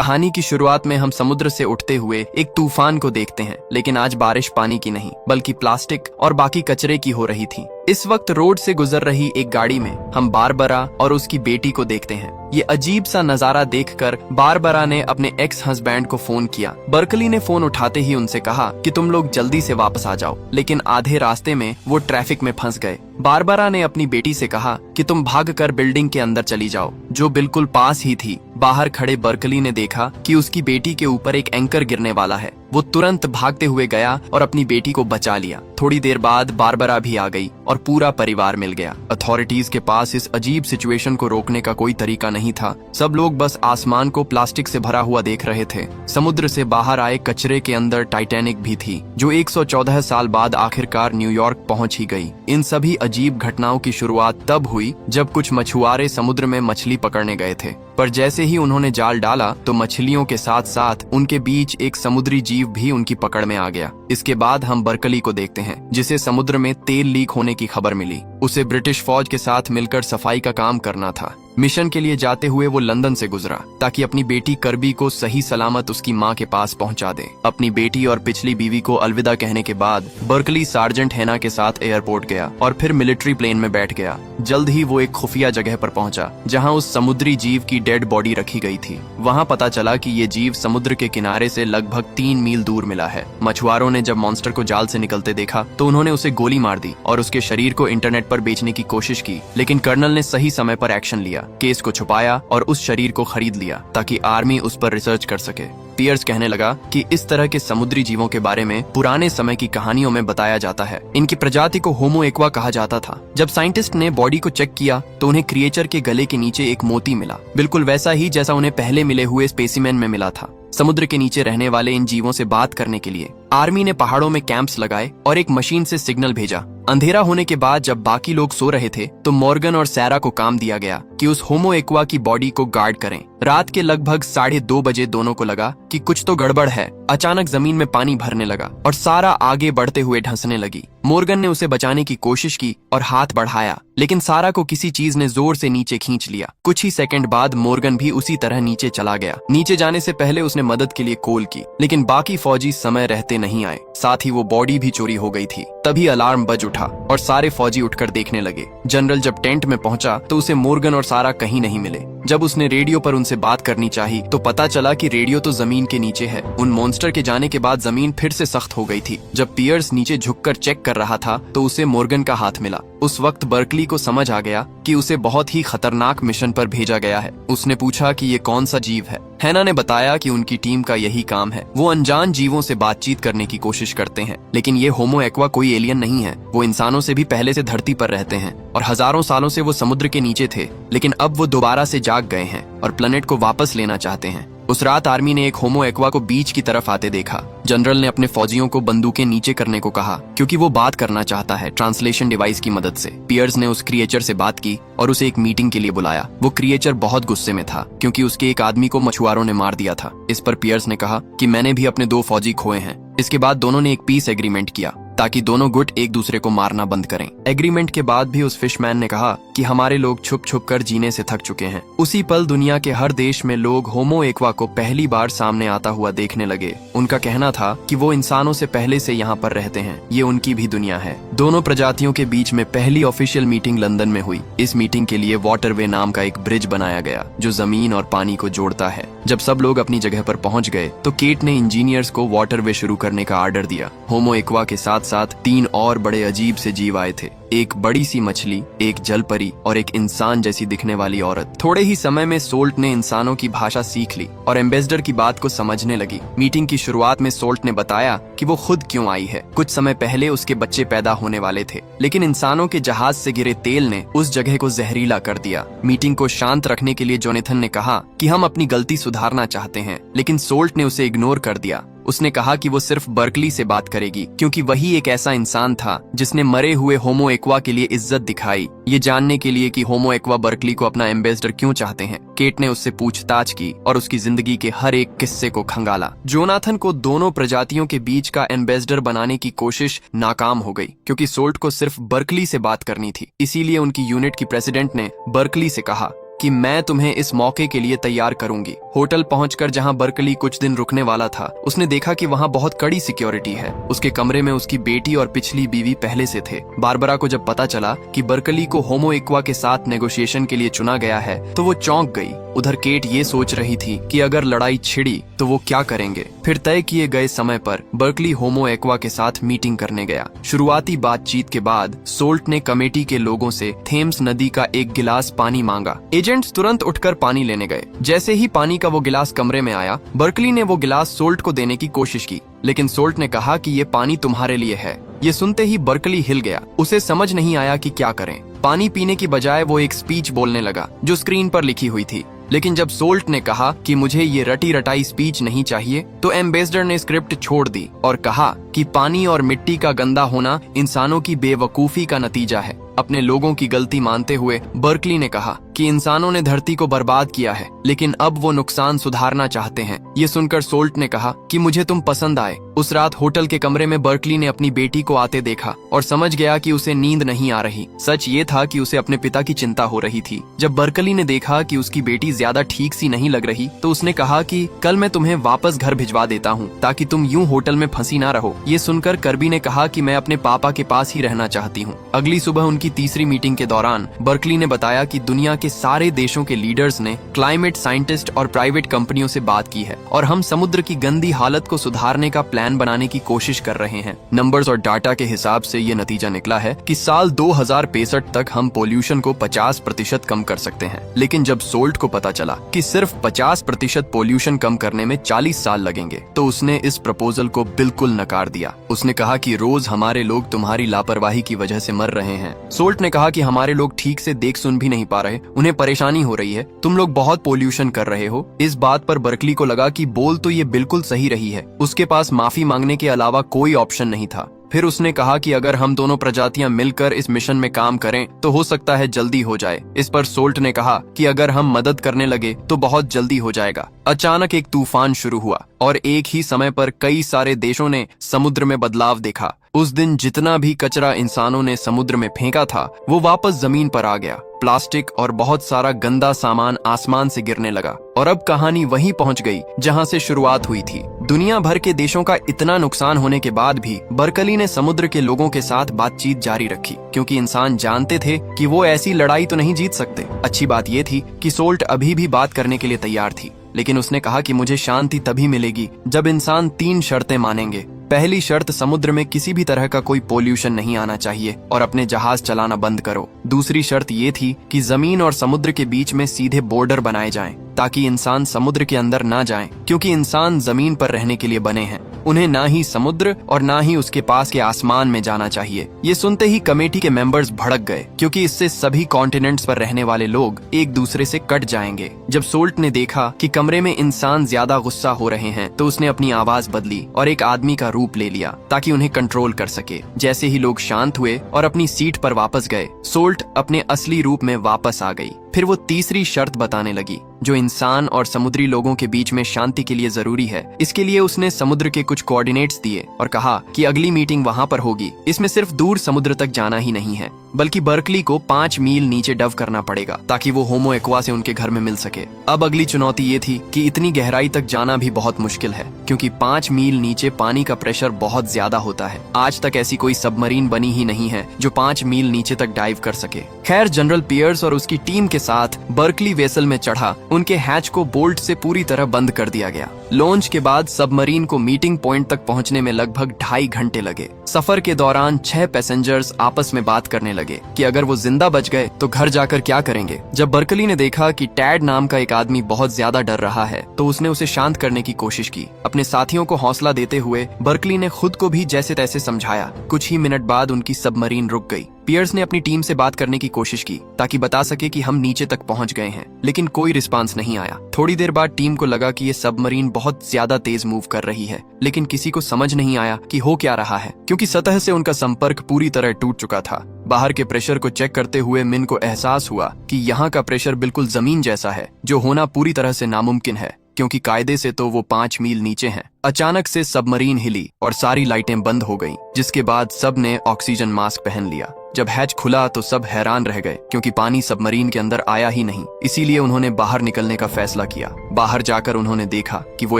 कहानी की शुरुआत में हम समुद्र से उठते हुए एक तूफान को देखते हैं, लेकिन आज बारिश पानी की नहीं बल्कि प्लास्टिक और बाकी कचरे की हो रही थी। इस वक्त रोड से गुजर रही एक गाड़ी में हम बारबरा और उसकी बेटी को देखते हैं। ये अजीब सा नजारा देखकर बारबरा ने अपने एक्स हस्बैंड को फोन किया। बर्कली ने फोन उठाते ही उनसे कहा कि तुम लोग जल्दी से वापस आ जाओ, लेकिन आधे रास्ते में वो ट्रैफिक में फंस गए। बारबरा ने अपनी बेटी से कहा कि तुम भागकर बिल्डिंग के अंदर चली जाओ, जो बिल्कुल पास ही थी। बाहर खड़े बर्कली ने देखा कि उसकी बेटी के ऊपर एक एंकर गिरने वाला है। वो तुरंत भागते हुए गया और अपनी बेटी को बचा लिया। थोड़ी देर बाद बारबरा भी आ गई और पूरा परिवार मिल गया। अथॉरिटीज के पास इस अजीब सिचुएशन को रोकने का कोई तरीका नहीं था। सब लोग बस आसमान को प्लास्टिक से भरा हुआ देख रहे थे। समुद्र से बाहर आए कचरे के अंदर टाइटैनिक भी थी, जो 114 साल बाद आखिरकार न्यूयॉर्क पहुंच ही गई। इन सभी अजीब घटनाओं की शुरुआत तब हुई जब कुछ मछुआरे समुद्र में मछली पकड़ने गए थे, पर जैसे ही उन्होंने जाल डाला तो मछलियों के साथ साथ उनके बीच एक समुद्री जीव भी उनकी पकड़ में आ गया। इसके बाद हम बर्कली को देखते हैं, जिसे समुद्र में तेल लीक होने की खबर मिली। उसे ब्रिटिश फौज के साथ मिलकर सफाई का काम करना था। मिशन के लिए जाते हुए वो लंदन से गुजरा ताकि अपनी बेटी करबी को सही सलामत उसकी माँ के पास पहुंचा दे। अपनी बेटी और पिछली बीवी को अलविदा कहने के बाद बर्कली सार्जेंट हेना के साथ एयरपोर्ट गया और फिर मिलिट्री प्लेन में बैठ गया। जल्द ही वो एक खुफिया जगह पर पहुंचा जहां उस समुद्री जीव की डेड बॉडी रखी गई थी। वहां पता चला कि ये जीव समुद्र के किनारे से लगभग 3 मील दूर मिला है। मछुआरों ने जब मॉन्स्टर को जाल से निकलते देखा तो उन्होंने उसे गोली मार दी और उसके शरीर को इंटरनेट पर बेचने की कोशिश की, लेकिन कर्नल ने सही समय पर एक्शन लिया, केस को छुपाया और उस शरीर को खरीद लिया ताकि आर्मी उस पर रिसर्च कर सके। पियर्स कहने लगा कि इस तरह के समुद्री जीवों के बारे में पुराने समय की कहानियों में बताया जाता है। इनकी प्रजाति को होमो एक्वा कहा जाता था। जब साइंटिस्ट ने बॉडी को चेक किया तो उन्हें क्रिएचर के गले के नीचे एक मोती मिला, बिल्कुल वैसा ही जैसा उन्हें पहले मिले हुए स्पेसिमेन में मिला था। समुद्र के नीचे रहने वाले इन जीवों से बात करने के लिए आर्मी ने पहाड़ों में कैंप्स लगाए और एक मशीन से सिग्नल भेजा। अंधेरा होने के बाद जब बाकी लोग सो रहे थे तो मॉर्गन और सैरा को काम दिया गया कि उस होमो एक्वा की बॉडी को गार्ड करें। रात के लगभग 2:30 बजे दोनों को लगा कि कुछ तो गड़बड़ है। अचानक जमीन में पानी भरने लगा और सारा आगे बढ़ते हुए धंसने लगी। मॉर्गन ने उसे बचाने की कोशिश की और हाथ बढ़ाया, लेकिन सारा को किसी चीज ने जोर से नीचे खींच लिया। कुछ ही सेकंड बाद मॉर्गन भी उसी तरह नीचे चला गया। नीचे जाने से पहले उसने मदद के लिए कॉल की, लेकिन बाकी फौजी समय रहते नहीं आए। साथ ही वो बॉडी भी चोरी हो गई थी। तभी अलार्म बज उठा और सारे फौजी उठकर देखने लगे। जनरल जब टेंट में पहुंचा तो उसे मॉर्गन और सारा कहीं नहीं मिले। जब उसने रेडियो पर उनसे बात करनी चाही तो पता चला कि रेडियो तो जमीन के नीचे है। उन मॉन्स्टर के जाने के बाद जमीन फिर से सख्त हो गई थी। जब पियर्स नीचे झुककर चेक कर रहा था तो उसे मॉर्गन का हाथ मिला। उस वक्त बर्कली को समझ आ गया कि उसे बहुत ही खतरनाक मिशन पर भेजा गया है। उसने पूछा कि ये कौन सा जीव है। हेना ने बताया कि उनकी टीम का यही काम है। वो अनजान जीवों से बातचीत करने की कोशिश करते हैं, लेकिन ये होमो एक्वा कोई एलियन नहीं है। वो इंसानों से भी पहले से धरती पर रहते हैं और हजारों सालों से वो समुद्र के नीचे थे, लेकिन अब वो दोबारा से जाग गए हैं और प्लेनेट को वापस लेना चाहते हैं। उस रात आर्मी ने एक होमो एक्वा को बीच की तरफ आते देखा। जनरल ने अपने फौजियों को बंदूकें नीचे करने को कहा क्योंकि वो बात करना चाहता है ट्रांसलेशन डिवाइस की मदद से। पियर्स ने उस क्रिएचर से बात की और उसे एक मीटिंग के लिए बुलाया। वो क्रिएचर बहुत गुस्से में था क्योंकि उसके एक आदमी को मछुआरों ने मार दिया था। इस पर पियर्स ने कहा कि मैंने भी अपने 2 फौजी खोए हैं। इसके बाद दोनों ने एक पीस एग्रीमेंट किया ताकि दोनों गुट एक दूसरे को मारना बंद करें। एग्रीमेंट के बाद भी उस फिशमैन ने कहा कि हमारे लोग छुप छुप कर जीने से थक चुके हैं। उसी पल दुनिया के हर देश में लोग होमो एक्वा को पहली बार सामने आता हुआ देखने लगे। उनका कहना था कि वो इंसानों से पहले से यहाँ पर रहते हैं, ये उनकी भी दुनिया है। दोनों प्रजातियों के बीच में पहली ऑफिशियल मीटिंग लंदन में हुई। इस मीटिंग के लिए वाटरवे नाम का एक ब्रिज बनाया गया जो जमीन और पानी को जोड़ता है। जब सब लोग अपनी जगह पर पहुंच गए तो केट ने इंजीनियर्स को वाटरवे शुरू करने का आर्डर दिया। होमो एक्वा के साथ साथ 3 और बड़े अजीब से जीव आए थे, एक बड़ी सी मछली, एक जलपरी और एक इंसान जैसी दिखने वाली औरत। थोड़े ही समय में सोल्ट ने इंसानों की भाषा सीख ली और एम्बेसडर की बात को समझने लगी। मीटिंग की शुरुआत में सोल्ट ने बताया कि वो खुद क्यों आई है। कुछ समय पहले उसके बच्चे पैदा होने वाले थे, लेकिन इंसानों के जहाज से गिरे तेल ने उस जगह को जहरीला कर दिया। मीटिंग को शांत रखने के लिए जोनेथन ने कहा कि हम अपनी गलती सुधारना चाहते हैं, लेकिन सोल्ट ने उसे इग्नोर कर दिया। उसने कहा कि वो सिर्फ बर्कली से बात करेगी क्योंकि वही एक ऐसा इंसान था जिसने मरे हुए होमो एक्वा के लिए इज्जत दिखाई। ये जानने के लिए कि होमो एक्वा बर्कली को अपना एम्बेसडर क्यों चाहते हैं, केट ने उससे पूछताछ की और उसकी जिंदगी के हर एक किस्से को खंगाला। जोनाथन को दोनों प्रजातियों के बीच का एम्बेसडर बनाने की कोशिश नाकाम हो गई क्योंकि सोल्ट को सिर्फ बर्कली से बात करनी थी। इसीलिए उनकी यूनिट की प्रेसिडेंट ने बर्कली से कहा कि मैं तुम्हें इस मौके के लिए तैयार करूंगी। होटल पहुंचकर जहां बर्कली कुछ दिन रुकने वाला था, उसने देखा कि वहां बहुत कड़ी सिक्योरिटी है। उसके कमरे में उसकी बेटी और पिछली बीवी पहले से थे। बारबरा को जब पता चला कि बर्कली को होमो एक्वा के साथ नेगोशिएशन के लिए चुना गया है तो वो चौंक गई। उधर केट ये सोच रही थी कि अगर लड़ाई छिड़ी तो वो क्या करेंगे। फिर तय किए गए समय पर बर्कली होमो एक्वा के साथ मीटिंग करने गया। शुरुआती बातचीत के बाद सोल्ट ने कमेटी के लोगों से थेम्स नदी का एक गिलास पानी मांगा। एजेंट्स तुरंत उठकर पानी लेने गए। जैसे ही पानी का वो गिलास कमरे में आया, बर्कली ने वो गिलास सोल्ट को देने की कोशिश की, लेकिन सोल्ट ने कहा कि ये पानी तुम्हारे लिए है। ये सुनते ही बर्कली हिल गया। उसे समझ नहीं आया कि क्या करें। पानी पीने की बजाय वो एक स्पीच बोलने लगा जो स्क्रीन पर लिखी हुई थी। लेकिन जब सोल्ट ने कहा कि मुझे ये रटी रटाई स्पीच नहीं चाहिए, तो एम्बेसडर ने स्क्रिप्ट छोड़ दी और कहा कि पानी और मिट्टी का गंदा होना इंसानों की बेवकूफी का नतीजा है। अपने लोगों की गलती मानते हुए बर्कली ने कहा कि इंसानों ने धरती को बर्बाद किया है, लेकिन अब वो नुकसान सुधारना चाहते हैं। ये सुनकर सोल्ट ने कहा कि मुझे तुम पसंद आए। उस रात होटल के कमरे में बर्कली ने अपनी बेटी को आते देखा और समझ गया कि उसे नींद नहीं आ रही। सच ये था कि उसे अपने पिता की चिंता हो रही थी। जब बर्कली ने देखा कि उसकी बेटी ज्यादा ठीक सी नहीं लग रही, तो उसने कहा कि कल मैं तुम्हें वापस घर भिजवा देता हूँ ताकि तुम यूं होटल में फंसी ना रहो। ये सुनकर कर्बी ने कहा कि मैं अपने पापा के पास ही रहना चाहती हूँ। अगली सुबह उनकी तीसरी मीटिंग के दौरान बर्कली ने बताया कि दुनिया के सारे देशों के लीडर्स ने क्लाइमेट साइंटिस्ट और प्राइवेट कंपनियों से बात की है और हम समुद्र की गंदी हालत को सुधारने का प्लान बनाने की कोशिश कर रहे हैं। नंबर्स और डाटा के हिसाब से ये नतीजा निकला है कि साल 2065 तक हम पोल्यूशन को 50% कम कर सकते हैं। लेकिन जब सोल्ट को पता चला कि सिर्फ 50% पोल्यूशन कम करने में 40 साल लगेंगे, तो उसने इस प्रपोजल को बिल्कुल नकार दिया। उसने कहा कि रोज हमारे लोग तुम्हारी लापरवाही की वजह से मर रहे हैं। सोल्ट ने कहा कि हमारे लोग ठीक से देख सुन भी नहीं पा रहे, उन्हें परेशानी हो रही है, तुम लोग बहुत पोल्यूशन कर रहे हो। इस बात पर बर्कली को लगा कि बोल तो ये बिल्कुल सही रही है। उसके पास माफी मांगने के अलावा कोई ऑप्शन नहीं था। फिर उसने कहा कि अगर हम दोनों प्रजातियां मिलकर इस मिशन में काम करें तो हो सकता है जल्दी हो जाए। इस पर सोल्ट ने कहा कि अगर हम मदद करने लगे तो बहुत जल्दी हो जाएगा। अचानक एक तूफान शुरू हुआ और एक ही समय पर कई सारे देशों ने समुद्र में बदलाव देखा। उस दिन जितना भी कचरा इंसानों ने समुद्र में फेंका था वो वापस जमीन पर आ गया। प्लास्टिक और बहुत सारा गंदा सामान आसमान से गिरने लगा और अब कहानी वहीं पहुंच गई जहां से शुरुआत हुई थी। दुनिया भर के देशों का इतना नुकसान होने के बाद भी बर्कली ने समुद्र के लोगों के साथ बातचीत जारी रखी, क्योंकि इंसान जानते थे कि वो ऐसी लड़ाई तो नहीं जीत सकते। अच्छी बात ये थी कि सोल्ट अभी भी बात करने के लिए तैयार थी, लेकिन उसने कहा कि मुझे शांति तभी मिलेगी जब इंसान 3 शर्तें मानेंगे। पहली शर्त, समुद्र में किसी भी तरह का कोई पोल्यूशन नहीं आना चाहिए और अपने जहाज चलाना बंद करो। दूसरी शर्त ये थी कि जमीन और समुद्र के बीच में सीधे बॉर्डर बनाए जाएं ताकि इंसान समुद्र के अंदर ना जाएं, क्योंकि इंसान जमीन पर रहने के लिए बने हैं। उन्हें ना ही समुद्र और ना ही उसके पास के आसमान में जाना चाहिए। ये सुनते ही कमेटी के मेंबर्स भड़क गए, क्योंकि इससे सभी कॉन्टिनेंट्स पर रहने वाले लोग एक दूसरे से कट जाएंगे। जब सोल्ट ने देखा कि कमरे में इंसान ज्यादा गुस्सा हो रहे हैं, तो उसने अपनी आवाज बदली और एक आदमी का रूप ले लिया ताकि उन्हें कंट्रोल कर सके। जैसे ही लोग शांत हुए और अपनी सीट पर वापस गए, सोल्ट अपने असली रूप में वापस आ गई। फिर वो तीसरी शर्त बताने लगी जो इंसान और समुद्री लोगों के बीच में शांति के लिए जरूरी है। इसके लिए उसने समुद्र के कुछ कोऑर्डिनेट्स दिए और कहा कि अगली मीटिंग वहां पर होगी। इसमें सिर्फ दूर समुद्र तक जाना ही नहीं है, बल्कि बर्कली को 5 मील नीचे डव करना पड़ेगा ताकि वो होमो एक्वा से उनके घर में मिल सके। अब अगली चुनौती ये थी कि इतनी गहराई तक जाना भी बहुत मुश्किल है, क्योंकि 5 मील नीचे पानी का प्रेशर बहुत ज्यादा होता है। आज तक ऐसी कोई सबमरीन बनी ही नहीं है जो 5 मील नीचे तक डाइव कर सके। खैर, जनरल पियर्स और उसकी टीम के साथ बर्कली वेसल में चढ़ा। उनके हैच को बोल्ट से पूरी तरह बंद कर दिया गया। लॉन्च के बाद सबमरीन को मीटिंग पॉइंट तक पहुंचने में लगभग 2.5 घंटे लगे। सफर के दौरान 6 पैसेंजर्स आपस में बात करने लगे कि अगर वो जिंदा बच गए तो घर जाकर क्या करेंगे। जब बर्कली ने देखा कि टैड नाम का एक आदमी बहुत ज्यादा डर रहा है, तो उसने उसे शांत करने की कोशिश की। अपने साथियों को हौसला देते हुए बर्कली ने खुद को भी जैसे तैसे समझाया। कुछ ही मिनट बाद उनकी सबमरीन रुक गई। पियर्स ने अपनी टीम से बात करने की कोशिश की ताकि बता सके कि हम नीचे तक पहुंच गए हैं, लेकिन कोई रिस्पांस नहीं आया। थोड़ी देर बाद टीम को लगा कि ये सबमरीन बहुत ज्यादा तेज मूव कर रही है, लेकिन किसी को समझ नहीं आया कि हो क्या रहा है, क्योंकि सतह से उनका संपर्क पूरी तरह टूट चुका था। बाहर के प्रेशर को चेक करते हुए मिन को एहसास हुआ कि यहाँ का प्रेशर बिल्कुल जमीन जैसा है, जो होना पूरी तरह से नामुमकिन है, क्योंकि कायदे से तो वो 5 मील नीचे हैं। अचानक से सबमरीन हिली और सारी लाइटें बंद हो गईं। जिसके बाद सब ने ऑक्सीजन मास्क पहन लिया। जब हैच खुला तो सब हैरान रह गए क्योंकि पानी सबमरीन के अंदर आया ही नहीं। इसीलिए उन्होंने बाहर निकलने का फैसला किया। बाहर जाकर उन्होंने देखा कि वो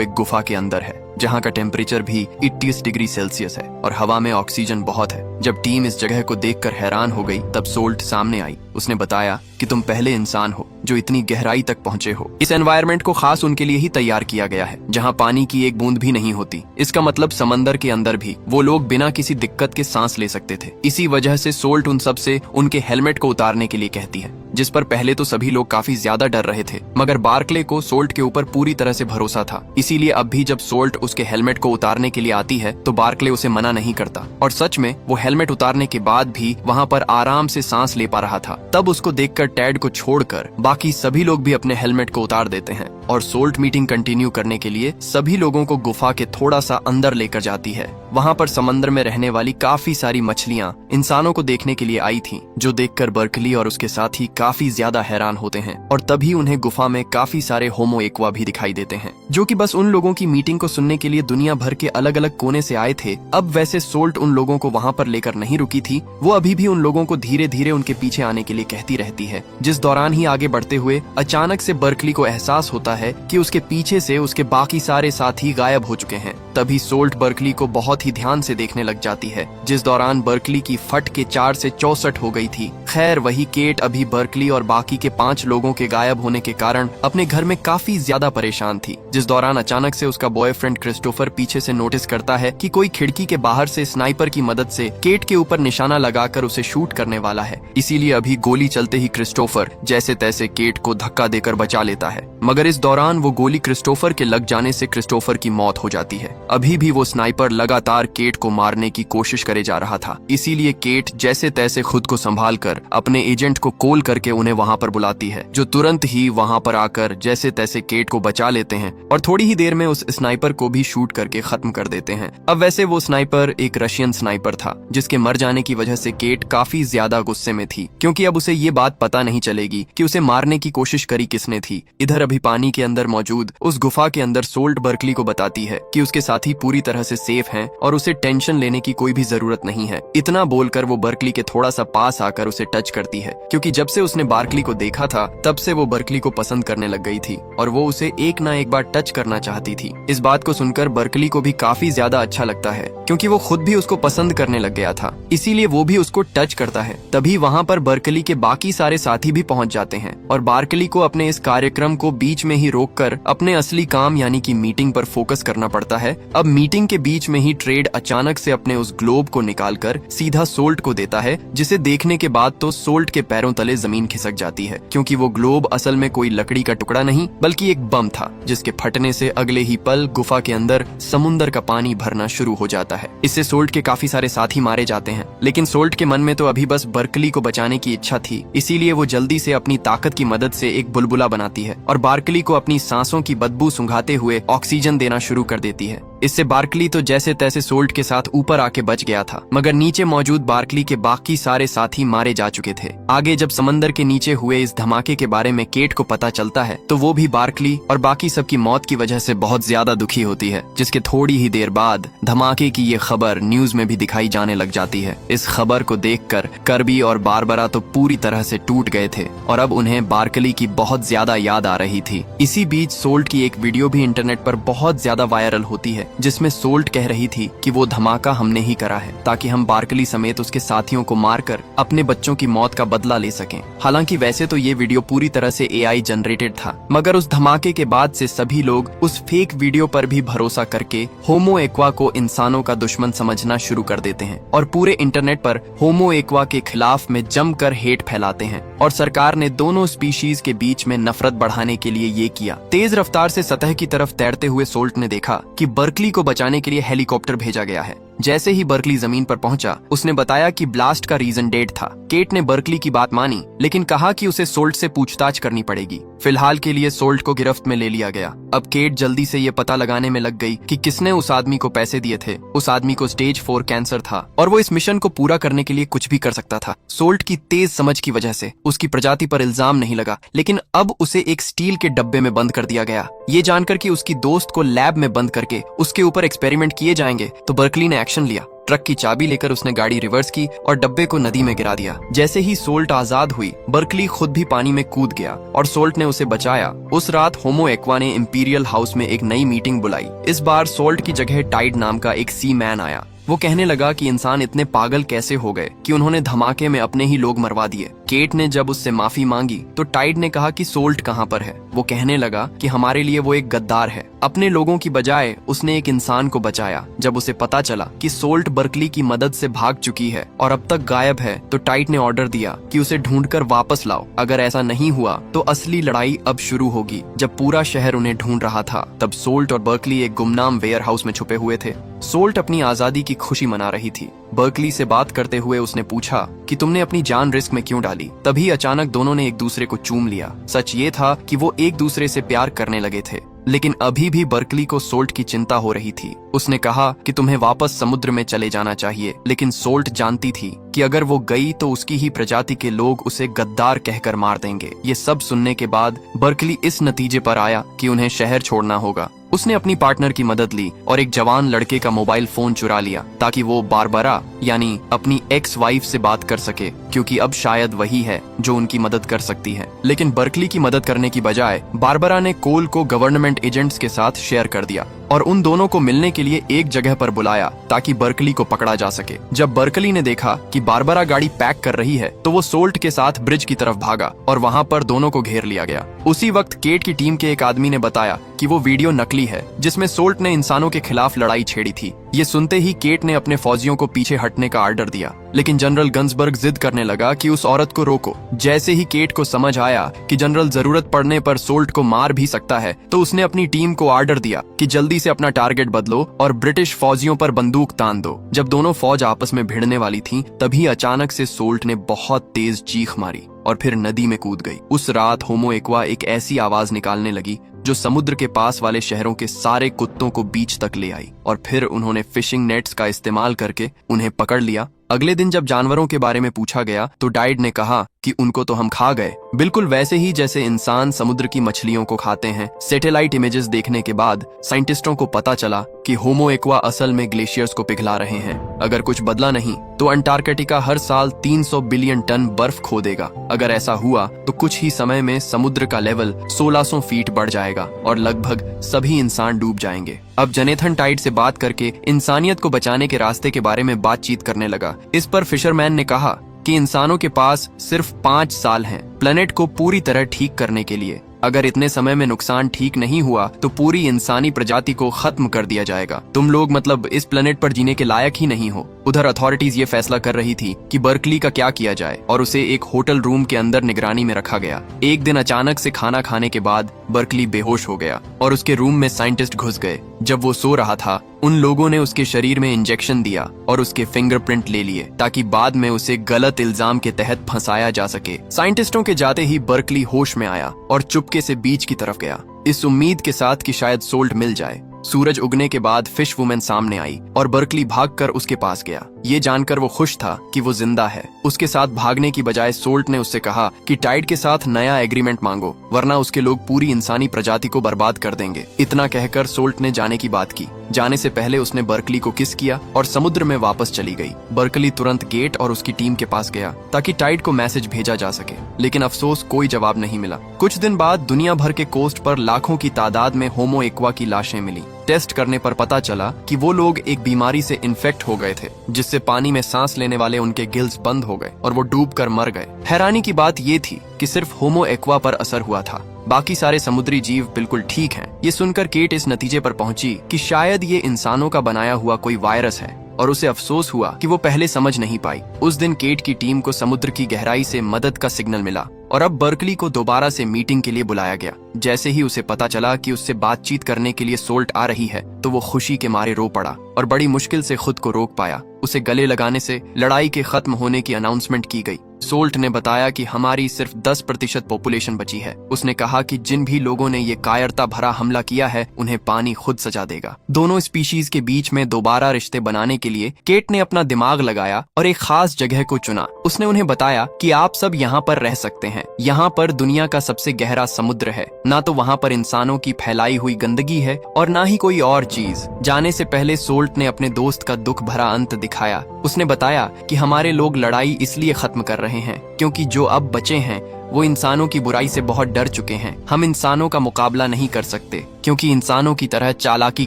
एक गुफा के अंदर है जहाँ का टेम्परेचर भी 28 डिग्री सेल्सियस है और हवा में ऑक्सीजन बहुत है। जब टीम इस जगह को देखकर हैरान हो गई तब सोल्ट सामने आई। उसने बताया कि तुम पहले इंसान हो जो इतनी गहराई तक पहुंचे हो। इस एनवायरनमेंट को खास उनके लिए ही तैयार किया गया है जहाँ पानी की एक बूंद भी नहीं होती। इसका मतलब समंदर के अंदर भी वो लोग बिना किसी दिक्कत के सांस ले सकते थे। इसी वजह से सोल्ट उन सब से उनके हेलमेट को उतारने के लिए कहती है, जिस पर पहले तो सभी लोग काफी ज्यादा डर रहे थे, मगर बार्कले को सोल्ट के ऊपर पूरी तरह से भरोसा था। इसीलिए अब भी जब सोल्ट उसके हेलमेट को उतारने के लिए आती है तो बार्कले उसे मना नहीं करता। और सच में वो हेलमेट उतारने के बाद भी वहाँ पर आराम से सांस ले पा रहा था। तब उसको देखकर टैड को छोड़कर बाकी सभी लोग भी अपने हेलमेट को उतार देते हैं और सोल्ट मीटिंग कंटिन्यू करने के लिए सभी लोगों को गुफा के थोड़ा सा अंदर लेकर जाती है। वहाँ पर समंदर में रहने वाली काफी सारी मछलियाँ इंसानों को देखने के लिए आई थी, जो देखकर बर्कली और उसके साथी काफी ज्यादा हैरान होते हैं। और तभी उन्हें गुफा में काफी सारे होमो एक्वा भी दिखाई देते हैं, जो कि बस उन लोगों की मीटिंग को सुनने के लिए दुनिया भर के अलग अलग कोने से आए थे। अब वैसे सोल्ट उन लोगों को वहाँ पर लेकर नहीं रुकी थी, वो अभी भी उन लोगों को धीरे धीरे उनके पीछे आने के लिए कहती रहती है। जिस दौरान ही आगे बढ़ते हुए अचानक से बर्कली को एहसास होता है कि उसके पीछे से उसके बाकी सारे साथी गायब हो चुके हैं। तभी सोल्ट बर्कली को बहुत ही ध्यान से देखने लग जाती है, जिस दौरान बर्कली की फट के 4 से 64 हो गई थी। खैर वही केट अभी बर्कली और बाकी के 5 लोगों के गायब होने के कारण अपने घर में काफी ज्यादा परेशान थी। जिस दौरान अचानक से उसका बॉयफ्रेंड क्रिस्टोफर पीछे से नोटिस करता है कि कोई खिड़की के बाहर से स्नाइपर की मदद से केट के ऊपर निशाना लगाकर उसे शूट करने वाला है। इसीलिए अभी गोली चलते ही क्रिस्टोफर जैसे तैसे केट को धक्का देकर बचा लेता है, मगर इस दौरान वो गोली क्रिस्टोफर के लग जाने से क्रिस्टोफर की मौत हो जाती है। अभी भी वो स्नाइपर लगातार केट को मारने की कोशिश करे जा रहा था। इसीलिए केट जैसे तैसे खुद को संभाल कर अपने एजेंट को कॉल करके उन्हें वहाँ पर बुलाती है, जो तुरंत ही वहाँ पर आकर जैसे तैसे केट को बचा लेते हैं और थोड़ी ही देर में उस स्नाइपर को भी शूट करके खत्म कर देते हैं। अब वैसे वो स्नाइपर एक रशियन स्नाइपर था, जिसके मर जाने की वजह से केट काफी ज्यादा गुस्से में थी, क्योंकि अब उसे ये बात पता नहीं चलेगी कि उसे मारने की कोशिश करी किसने थी। इधर अभी पानी के अंदर मौजूद उस गुफा के अंदर सोल्ट बर्कली को बताती है कि उसके साथी पूरी तरह से सेफ हैं और उसे टेंशन लेने की कोई भी जरूरत नहीं है। इतना बोलकर वो बर्कली के थोड़ा सा पास आकर उसे टच करती है, क्योंकि जब से उसने बार्कली को देखा था तब से वो बर्कली को पसंद करने लग गई थी और वो उसे एक ना एक बार टच करना चाहती थी। इस बात को सुनकर बर्कली को भी काफी ज्यादा अच्छा लगता है, क्योंकि वो खुद भी उसको पसंद करने लग गया था, इसीलिए वो भी उसको टच करता है। तभी वहाँ पर बर्कली के बाकी सारे साथी भी पहुँच जाते हैं और बार्कली को अपने इस कार्यक्रम को बीच में ही रोककर अपने असली काम यानी कि मीटिंग पर फोकस करना पड़ता है। अब मीटिंग के बीच में ही ट्रेड अचानक से अपने उस ग्लोब को निकालकर सीधा सोल्ट को देता है, जिसे देखने के बाद तो सोल्ट के पैरों तले जमीन खिसक जाती है, क्योंकि वो ग्लोब असल में कोई लकड़ी का टुकड़ा नहीं बल्कि एक बम था, जिसके फटने से अगले ही पल गुफा के अंदर समुंदर का पानी भरना शुरू हो जाता है। इससे सोल्ट के काफी सारे साथी मारे जाते हैं, लेकिन सोल्ट के मन में तो अभी बस बर्कली को बचाने की इच्छा थी। इसीलिए वो जल्दी से अपनी ताकत की मदद से एक बुलबुला बनाती है और बार्कली को अपनी सांसों की बदबू सुंघाते हुए ऑक्सीजन देना शुरू कर देती है। इससे बार्कली तो जैसे तैसे सोल्ट के साथ ऊपर आके बच गया था, मगर नीचे मौजूद बार्कली के बाकी सारे साथी मारे जा चुके थे। आगे जब समंदर के नीचे हुए इस धमाके के बारे में केट को पता चलता है तो वो भी बार्कली और बाकी सबकी मौत की वजह से बहुत ज्यादा दुखी होती है, जिसके थोड़ी ही देर बाद धमाके की ये खबर न्यूज में भी दिखाई जाने लग जाती है। इस खबर को देखकर कर्बी और बारबरा तो पूरी तरह से टूट गए थे और अब उन्हें बार्कली की बहुत ज्यादा याद आ रही थी। इसी बीच सोल्ट की एक वीडियो भी इंटरनेट पर बहुत ज्यादा वायरल होती है, जिसमें सोल्ट कह रही थी कि वो धमाका हमने ही करा है ताकि हम बार्कली समेत उसके साथियों को मारकर अपने बच्चों की मौत का बदला ले सकें। हालांकि वैसे तो ये वीडियो पूरी तरह से एआई जनरेटेड था, मगर उस धमाके के बाद से सभी लोग उस फेक वीडियो पर भी भरोसा करके होमो एक्वा को इंसानों का दुश्मन समझना शुरू कर देते हैं और पूरे इंटरनेट पर होमो एक्वा के खिलाफ में जमकर हेट फैलाते हैं। और सरकार ने दोनों स्पीशीज के बीच में नफरत बढ़ाने के लिए ये किया। तेज रफ्तार से सतह की तरफ तैरते हुए सोल्ट ने देखा कि बर्कली को बचाने के लिए हेलीकॉप्टर भेजा गया है। जैसे ही बर्कली जमीन पर पहुंचा, उसने बताया कि ब्लास्ट का रीजन डेड था। केट ने बर्कली की बात मानी, लेकिन कहा कि उसे सोल्ट से पूछताछ करनी पड़ेगी। फिलहाल के लिए सोल्ट को गिरफ्त में ले लिया गया। अब केट जल्दी से ये पता लगाने में लग गई कि किसने उस आदमी को पैसे दिए थे। उस आदमी को स्टेज 4 कैंसर था और वो इस मिशन को पूरा करने के लिए कुछ भी कर सकता था। सोल्ट की तेज समझ की वजह से उसकी प्रजाति पर इल्जाम नहीं लगा, लेकिन अब उसे एक स्टील के डब्बे में बंद कर दिया गया। ये जानकर कि उसकी दोस्त को लैब में बंद करके उसके ऊपर एक्सपेरिमेंट किए जाएंगे तो बर्कली ने एक्शन लिया। ट्रक की चाबी लेकर उसने गाड़ी रिवर्स की और डब्बे को नदी में गिरा दिया। जैसे ही सोल्ट आजाद हुई, बर्कली खुद भी पानी में कूद गया और सोल्ट ने उसे बचाया। उस रात होमो एक्वा ने इंपीरियल हाउस में एक नई मीटिंग बुलाई। इस बार सोल्ट की जगह टाइड नाम का एक सी मैन आया। वो कहने लगा कि इंसान इतने पागल कैसे हो गए कि उन्होंने धमाके में अपने ही लोग मरवा दिए। केट ने जब उससे माफी मांगी तो टाइड ने कहा कि सोल्ट कहाँ पर है। वो कहने लगा कि हमारे लिए वो एक गद्दार है। अपने लोगों की बजाय उसने एक इंसान को बचाया। जब उसे पता चला कि सोल्ट बर्कली की मदद से भाग चुकी है और अब तक गायब है, तो टाइड ने ऑर्डर दिया कि उसे ढूंढकर वापस लाओ। अगर ऐसा नहीं हुआ तो असली लड़ाई अब शुरू होगी। जब पूरा शहर उन्हें ढूंढ रहा था, तब सोल्ट और बर्कली एक गुमनाम वेयर हाउस में छुपे हुए थे। सोल्ट अपनी आजादी की खुशी मना रही थी। बर्कली से बात करते हुए उसने पूछा कि तुमने अपनी जान रिस्क में क्यों डाली। तभी अचानक दोनों ने एक दूसरे को चूम लिया। सच ये था कि वो एक दूसरे से प्यार करने लगे थे, लेकिन अभी भी बर्कली को सोल्ट की चिंता हो रही थी। उसने कहा कि तुम्हें वापस समुद्र में चले जाना चाहिए, लेकिन सोल्ट जानती थी कि अगर वो गई तो उसकी ही प्रजाति के लोग उसे गद्दार कहकर मार देंगे। ये सब सुनने के बाद बर्कली इस नतीजे पर आया कि उन्हें शहर छोड़ना होगा। उसने अपनी पार्टनर की मदद ली और एक जवान लड़के का मोबाइल फोन चुरा लिया ताकि वो बारबरा यानी अपनी एक्स वाइफ से बात कर सके, क्योंकि अब शायद वही है जो उनकी मदद कर सकती है। लेकिन बर्कली की मदद करने की बजाय बारबरा ने कोल को गवर्नमेंट एजेंट्स के साथ शेयर कर दिया और उन दोनों को मिलने के लिए एक जगह पर बुलाया ताकि बर्कली को पकड़ा जा सके। जब बर्कली ने देखा कि बारबरा गाड़ी पैक कर रही है, तो वो सोल्ट के साथ ब्रिज की तरफ भागा और वहाँ पर दोनों को घेर लिया गया। उसी वक्त केट की टीम के एक आदमी ने बताया कि वो वीडियो नकली है जिसमें सोल्ट ने इंसानों के खिलाफ लड़ाई छेड़ी थी। ये सुनते ही केट ने अपने फौजियों को पीछे हटने का आर्डर दिया, लेकिन जनरल गन्सबर्ग जिद करने लगा कि उस औरत को रोको। जैसे ही केट को समझ आया कि जनरल जरूरत पड़ने पर सोल्ट को मार भी सकता है, तो उसने अपनी टीम को आर्डर दिया कि जल्दी से अपना टारगेट बदलो और ब्रिटिश फौजियों पर बंदूक तान दो। जब दोनों फौज आपस में भिड़ने वाली थी, तभी अचानक से सोल्ट ने बहुत तेज चीख मारी और फिर नदी में कूद गई। उस रात होमो एक्वा एक ऐसी आवाज निकालने लगी जो समुद्र के पास वाले शहरों के सारे कुत्तों को बीच तक ले आई, और फिर उन्होंने फिशिंग नेट्स का इस्तेमाल करके उन्हें पकड़ लिया। अगले दिन जब जानवरों के बारे में पूछा गया तो डाइड ने कहा कि उनको तो हम खा गए, बिल्कुल वैसे ही जैसे इंसान समुद्र की मछलियों को खाते हैं। सैटेलाइट इमेजेस देखने के बाद साइंटिस्टों को पता चला कि होमो एक्वा असल में ग्लेशियर्स को पिघला रहे हैं। अगर कुछ बदला नहीं तो अंटार्कटिका हर साल 300 बिलियन टन बर्फ खो देगा। अगर ऐसा हुआ तो कुछ ही समय में समुद्र का लेवल 1600 फीट बढ़ जाएगा और लगभग सभी इंसान डूब जाएंगे। अब जनेथन टाइड से बात करके इंसानियत को बचाने के रास्ते के बारे में बातचीत करने लगा। इस पर फिशरमैन ने कहा कि इंसानों के पास सिर्फ 5 साल हैं प्लेनेट को पूरी तरह ठीक करने के लिए। अगर इतने समय में नुकसान ठीक नहीं हुआ तो पूरी इंसानी प्रजाति को खत्म कर दिया जाएगा। तुम लोग मतलब इस प्लेनेट पर जीने के लायक ही नहीं हो। उधर अथॉरिटीज ये फैसला कर रही थी कि बर्कली का क्या किया जाए और उसे एक होटल रूम के अंदर निगरानी में रखा गया। एक दिन अचानक से खाना खाने के बाद बर्कली बेहोश हो गया और उसके रूम में साइंटिस्ट घुस गए। जब वो सो रहा था, उन लोगों ने उसके शरीर में इंजेक्शन दिया और उसके फिंगरप्रिंट ले लिए ताकि बाद में उसे गलत इल्जाम के तहत फंसाया जा सके। साइंटिस्टों के जाते ही बर्कली होश में आया और चुपके से बीच की तरफ गया, इस उम्मीद के साथ कि शायद सोल्ट मिल जाए। सूरज उगने के बाद फिश वुमेन सामने आई और बर्कली भागकर उसके पास गया। ये जानकर वो खुश था कि वो जिंदा है। उसके साथ भागने की बजाय सोल्ट ने उससे कहा कि टाइड के साथ नया एग्रीमेंट मांगो, वरना उसके लोग पूरी इंसानी प्रजाति को बर्बाद कर देंगे। इतना कहकर सोल्ट ने जाने की बात की। जाने से पहले उसने बर्कली को किस किया और समुद्र में वापस चली गई। बर्कली तुरंत गेट और उसकी टीम के पास गया ताकि टाइड को मैसेज भेजा जा सके, लेकिन अफसोस कोई जवाब नहीं मिला। कुछ दिन बाद दुनिया भर के कोस्ट पर लाखों की तादाद में होमो एक्वा की लाशें मिली। टेस्ट करने पर पता चला कि वो लोग एक बीमारी से इन्फेक्ट हो गए थे, जिससे पानी में सांस लेने वाले उनके गिल्स बंद हो गए और वो डूबकर मर गए। हैरानी की बात ये थी कि सिर्फ होमो एक्वा पर असर हुआ था, बाकी सारे समुद्री जीव बिल्कुल ठीक हैं। ये सुनकर केट इस नतीजे पर पहुंची कि शायद ये इंसानों का बनाया हुआ कोई वायरस है और उसे अफसोस हुआ कि वो पहले समझ नहीं पाई। उस दिन केट की टीम को समुद्र की गहराई से मदद का सिग्नल मिला और अब बर्कली को दोबारा से मीटिंग के लिए बुलाया गया। जैसे ही उसे पता चला कि उससे बातचीत करने के लिए सोल्ट आ रही है, तो वो खुशी के मारे रो पड़ा और बड़ी मुश्किल से खुद को रोक पाया। उसे गले लगाने से लड़ाई के खत्म होने की अनाउंसमेंट की गई। सोल्ट ने बताया कि हमारी सिर्फ 10% पॉपुलेशन बची है। उसने कहा कि जिन भी लोगों ने ये कायरता भरा हमला किया है उन्हें पानी खुद सजा देगा। दोनों स्पीशीज के बीच में दोबारा रिश्ते बनाने के लिए केट ने अपना दिमाग लगाया और एक खास जगह को चुना। उसने उन्हें बताया कि आप सब यहाँ पर रह सकते हैं। यहाँ पर दुनिया का सबसे गहरा समुद्र है। ना तो वहाँ पर इंसानों की फैलाई हुई गंदगी है और ना ही कोई और चीज। जाने से पहले सोल्ट ने अपने दोस्त का दुख भरा अंत दिखाया। उसने बताया कि हमारे लोग लड़ाई इसलिए खत्म कर रहे हैं क्योंकि जो अब बचे हैं वो इंसानों की बुराई से बहुत डर चुके हैं। हम इंसानों का मुकाबला नहीं कर सकते क्योंकि इंसानों की तरह चालाकी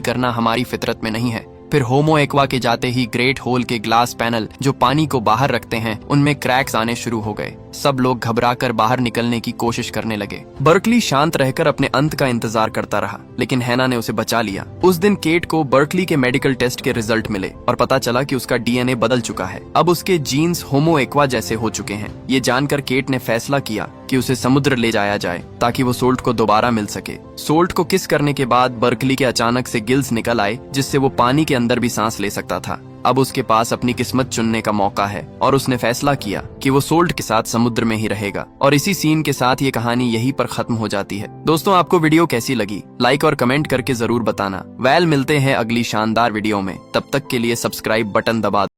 करना हमारी फितरत में नहीं है। फिर होमो एक्वा के जाते ही ग्रेट होल के ग्लास पैनल जो पानी को बाहर रखते हैं उनमें क्रैक्स आने शुरू हो गए। सब लोग घबराकर बाहर निकलने की कोशिश करने लगे। बर्कली शांत रहकर अपने अंत का इंतजार करता रहा, लेकिन हैना ने उसे बचा लिया। उस दिन केट को बर्कली के मेडिकल टेस्ट के रिजल्ट मिले और पता चला कि उसका डीएनए बदल चुका है। अब उसके जीन्स होमो एक्वा जैसे हो चुके हैं। ये जानकर केट ने फैसला किया कि उसे समुद्र ले जाया जाए ताकि वो सोल्ट को दोबारा मिल सके। सोल्ट को किस करने के बाद बर्कली के अचानक से गिल्स निकल आए जिससे वो पानी के अंदर भी सांस ले सकता था। अब उसके पास अपनी किस्मत चुनने का मौका है और उसने फैसला किया कि वो सोल्ट के साथ समुद्र में ही रहेगा। और इसी सीन के साथ ये कहानी यहीं पर खत्म हो जाती है। दोस्तों, आपको वीडियो कैसी लगी? लाइक और कमेंट करके जरूर बताना। मिलते हैं अगली शानदार वीडियो में। तब तक के लिए सब्सक्राइब बटन दबा